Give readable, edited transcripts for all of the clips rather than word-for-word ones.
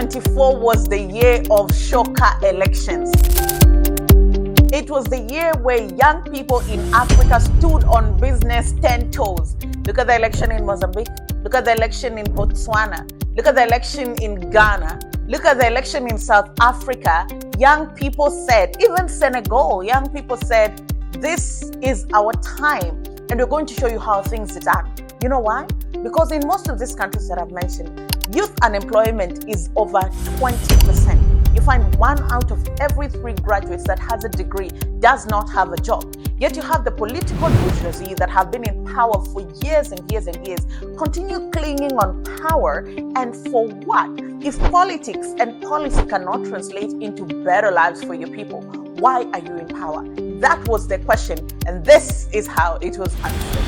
2024 was the year of shocker elections. It was the year where young people in Africa stood on business 10 toes. Look at the election in Mozambique. Look at the election in Botswana. Look at the election in Ghana. Look at the election in South Africa. Young people said, even Senegal, young people said, this is our time and we're going to show you how things are done. You know why? Because in most of these countries that I've mentioned, youth unemployment is over 20%. You find 1 out of every 3 graduates that has a degree does not have a job. Yet you have the political bourgeoisie that have been in power for years and years and years, continue clinging on power, and for what? If politics and policy cannot translate into better lives for your people, why are you in power? That was the question, and this is how it was answered.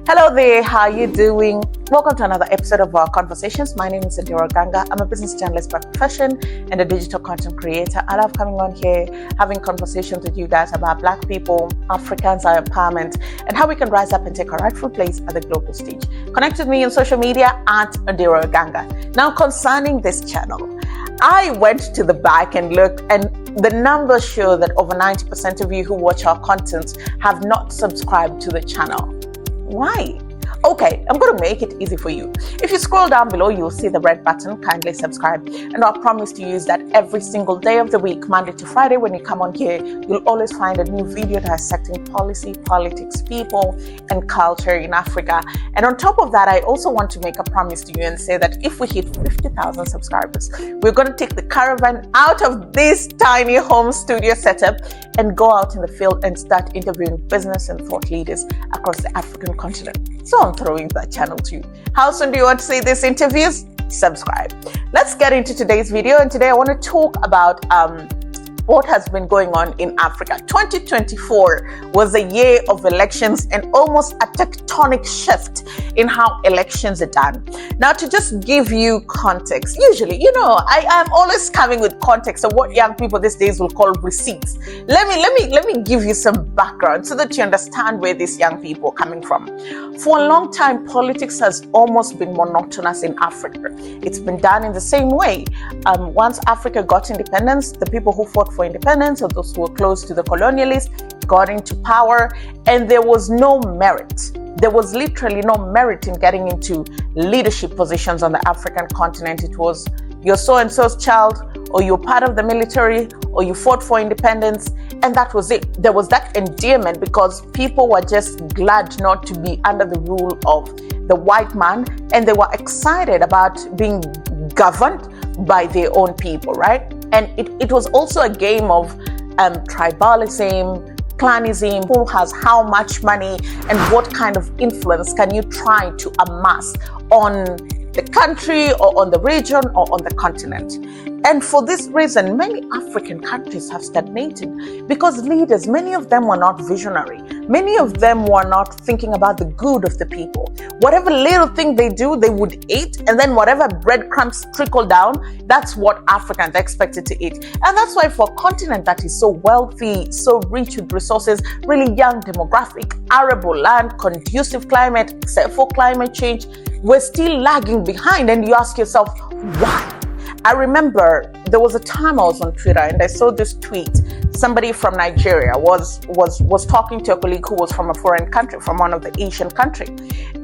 Hello there, how are you doing? Welcome to another episode of our conversations. My name is Ondiro Oganga. I'm a business journalist by profession and a digital content creator. I love coming on here, having conversations with you guys about Black people, Africans, our empowerment, and how we can rise up and take our rightful place at the global stage. Connect with me on social media at Ondiro Oganga. Now, concerning this channel, I went to the back and looked, and the numbers show that over 90% of you who watch our content have not subscribed to the channel. Why? Okay, I'm going to make it easy for you. If you scroll down below, you'll see the red button, kindly subscribe. And I'll promise to use that every single day of the week, Monday to Friday. When you come on here, you'll always find a new video dissecting policy, politics, people, and culture in Africa. And on top of that, I also want to make a promise to you and say that if we hit 50,000 subscribers, we're going to take the caravan out of this tiny home studio setup and go out in the field and start interviewing business and thought leaders across the African continent. So I'm throwing that channel to you. How soon do you want to see these interviews? Subscribe. Let's get into today's video. And today I want to talk about what has been going on in Africa. 2024 was a year of elections and almost a tectonic shift in how elections are done. Now, to just give you context, usually, I am always coming with context of what young people these days will call receipts. Let me give you some background so that you understand where these young people are coming from. For a long time, politics has almost been monotonous in Africa. It's been done in the same way. Once Africa got independence, the people who fought for independence, or those who were close to the colonialists, got into power, and there was no merit. There was literally no merit in getting into leadership positions on the African continent. It was you're so-and-so's child, or you're part of the military, or you fought for independence, and that was it. There was that endearment because people were just glad not to be under the rule of the white man, and they were excited about being governed by their own people, right? And it was also a game of tribalism, clanism, who has how much money and what kind of influence can you try to amass on the country or on the region or on the continent. And for this reason, many African countries have stagnated because leaders, many of them were not visionary. Many of them were not thinking about the good of the people. Whatever little thing they do, they would eat, and then whatever breadcrumbs trickle down, that's what Africans expected to eat. And that's why for a continent that is so wealthy, so rich with resources, really young demographic, arable land, conducive climate, except for climate change, we're still lagging behind. And you ask yourself, why? I remember there was a time I was on Twitter and I saw this tweet. Somebody from Nigeria was talking to a colleague who was from a foreign country, from one of the Asian country.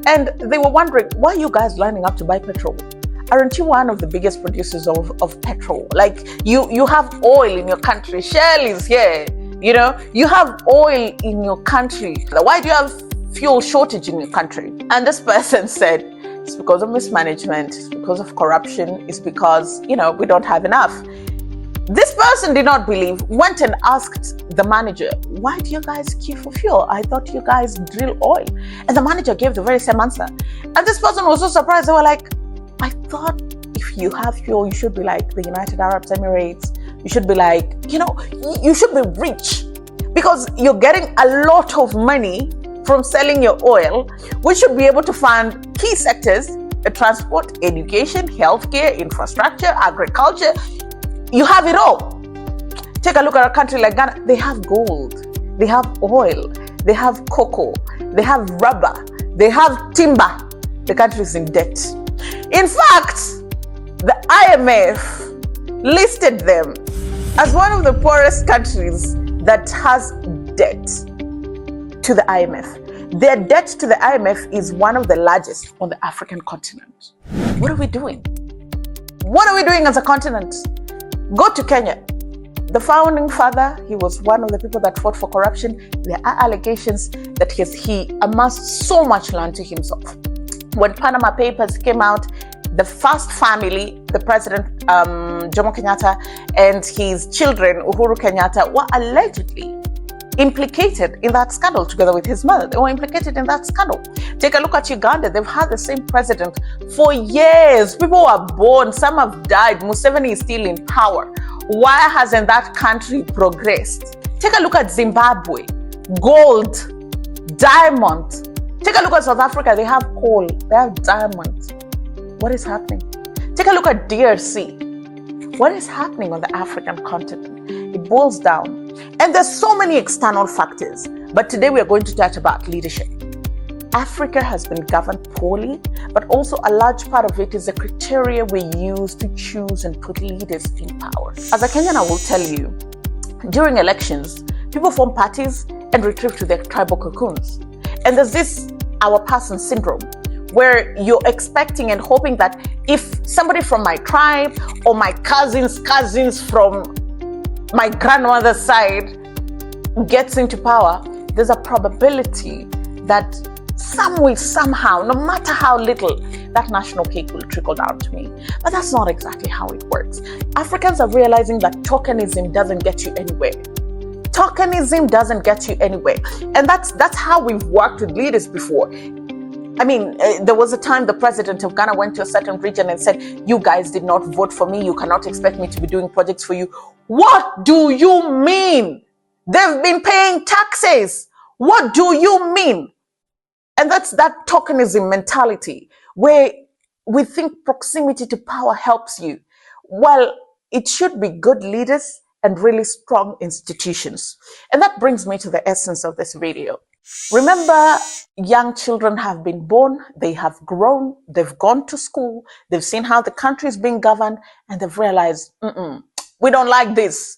And they were wondering, why are you guys lining up to buy petrol? Aren't you one of the biggest producers of petrol? Like you have oil in your country. Shell is here. You have oil in your country. Why do you have fuel shortage in your country? And this person said, it's because of mismanagement, it's because of corruption, it's because, we don't have enough. This person did not believe, went and asked the manager, why do you guys queue for fuel? I thought you guys drill oil. And the manager gave the very same answer. And this person was so surprised. They were like, I thought if you have fuel, you should be like the United Arab Emirates. You should be like, you should be rich because you're getting a lot of money from selling your oil. We should be able to fund key sectors, transport, education, healthcare, infrastructure, agriculture. You have it all. Take a look at a country like Ghana. They have gold. they have oil, they have cocoa, they have rubber, they have timber. The country is in debt. In fact, the IMF listed them as one of the poorest countries that has debt to the IMF. Their debt to the IMF is one of the largest on the African continent. What are we doing? What are we doing as a continent? Go to Kenya. The founding father, he was one of the people that fought for corruption. There are allegations that he amassed so much land to himself. When Panama Papers came out, the first family, the president, Jomo Kenyatta, and his children, Uhuru Kenyatta, were allegedly implicated in that scandal together with his mother. They were implicated in that scandal. Take a look at Uganda. They've had the same president for years. People were born, some have died. Museveni is still in power. Why hasn't that country progressed? Take a look at Zimbabwe. Gold, diamond. Take a look at South Africa. They have coal, they have diamonds. What is happening? Take a look at DRC. What is happening on the African continent? It boils down. And there's so many external factors. But today we are going to touch about leadership. Africa has been governed poorly, but also a large part of it is the criteria we use to choose and put leaders in power. As a Kenyan, I will tell you, during elections, people form parties and retreat to their tribal cocoons. And there's this our person syndrome, where you're expecting and hoping that if somebody from my tribe or my cousins from my grandmother's side gets into power, there's a probability that some way, somehow, no matter how little, that national cake will trickle down to me. But that's not exactly how it works. Africans are realizing that tokenism doesn't get you anywhere. Tokenism doesn't get you anywhere. And that's how we've worked with leaders before. I mean, there was a time the president of Ghana went to a certain region and said, you guys did not vote for me. You cannot expect me to be doing projects for you. What do you mean? They've been paying taxes. What do you mean? And that's that tokenism mentality where we think proximity to power helps you. Well, it should be good leaders and really strong institutions. And that brings me to the essence of this video. Remember, young children have been born, they have grown, they've gone to school, they've seen how the country is being governed, and they've realized, we don't like this.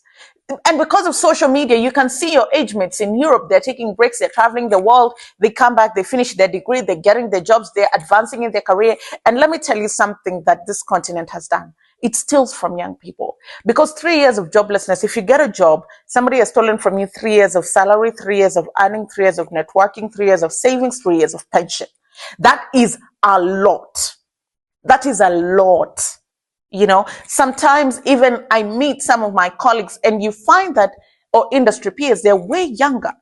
And because of social media, you can see your age mates in Europe, they're taking breaks, they're traveling the world, they come back, they finish their degree, they're getting their jobs, they're advancing in their career. And let me tell you something that this continent has done. It steals from young people. Because 3 years of joblessness, if you get a job, somebody has stolen from you 3 years of salary, 3 years of earning, 3 years of networking, 3 years of savings, 3 years of pension. That is a lot. That is a lot. You know, sometimes even I meet some of my colleagues and you find that, or industry peers, they're way younger.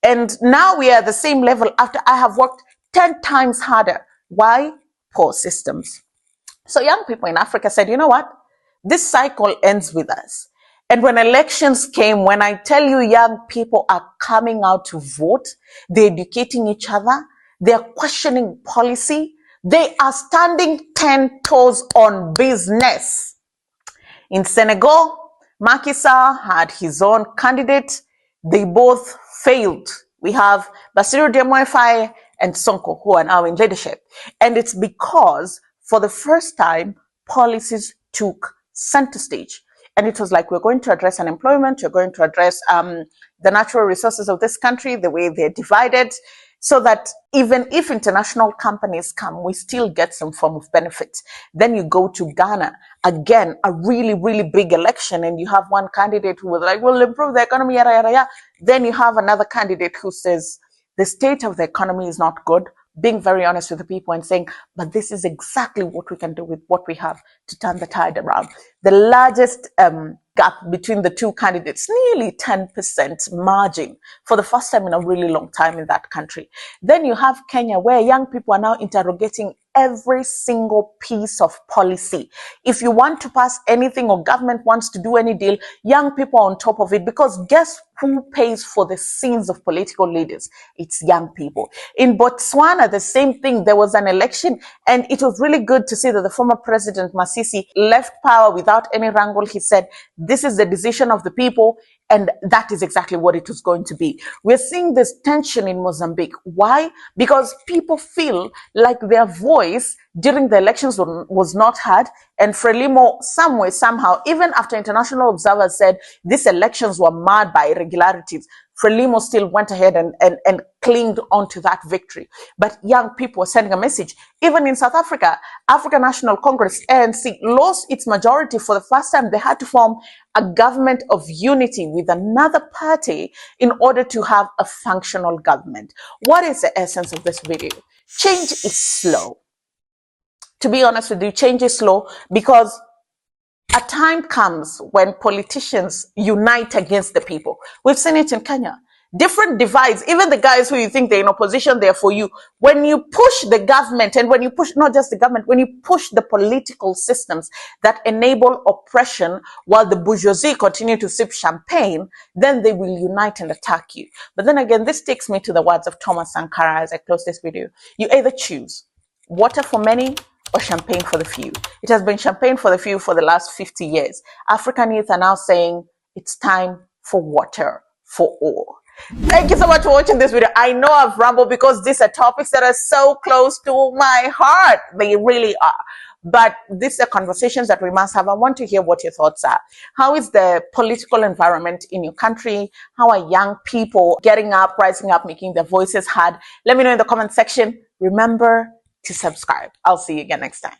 And now we are at the same level after I have worked 10 times harder. Why? Poor systems. So young people in Africa said, you know what? This cycle ends with us. And when elections came, when I tell you young people are coming out to vote, they're educating each other, they're questioning policy, they are standing 10 toes on business. In Senegal, Macky Sall had his own candidate. They both failed. We have Bassirou Diomaye Faye and Sonko, who are now in leadership. And it's because for the first time, policies took center stage. And it was like, we're going to address unemployment, we're going to address the natural resources of this country, the way they're divided, so that even if international companies come, we still get some form of benefit. Then you go to Ghana, again, a really, really big election, and you have one candidate who was like, we'll improve the economy, yada, yada, yada. Then you have another candidate who says, the state of the economy is not good, being very honest with the people and saying, but this is exactly what we can do with what we have to turn the tide around. The largest gap between the two candidates, nearly 10% margin for the first time in a really long time in that country. Then you have Kenya, where young people are now interrogating every single piece of policy. If you want to pass anything or government wants to do any deal, young people are on top of it, because guess who pays for the sins of political leaders? It's young people. In Botswana, the same thing. There was an election, and it was really good to see that the former president, Masisi, left power without any wrangle. He said, this is the decision of the people, and that is exactly what it was going to be. We're seeing this tension in Mozambique. Why? Because people feel like their voice during the elections was not heard, and Frelimo, some way, somehow, even after international observers said these elections were marred by irregularities, Frelimo still went ahead and clinged onto that victory. But young people were sending a message. Even in South Africa, African National Congress, ANC, lost its majority for the first time. They had to form a government of unity with another party in order to have a functional government. What is the essence of this video? Change is slow. To be honest with you, change is slow because a time comes when politicians unite against the people. We've seen it in Kenya. Different divides, even the guys who you think they're in opposition, they're for you. When you push the government, and when you push not just the government, when you push the political systems that enable oppression while the bourgeoisie continue to sip champagne, then they will unite and attack you. But then again, this takes me to the words of Thomas Sankara as I close this video. You either choose water for many or champagne for the few. It has been champagne for the few for the last 50 years. African youth are now saying it's time for water for all. Thank you so much for watching this video. I know I've rambled because these are topics that are so close to my heart. They really are. But these are conversations that we must have. I want to hear what your thoughts are. How is the political environment in your country? How are young people getting up, rising up, making their voices heard? Let me know in the comment section. Remember to subscribe. I'll see you again next time.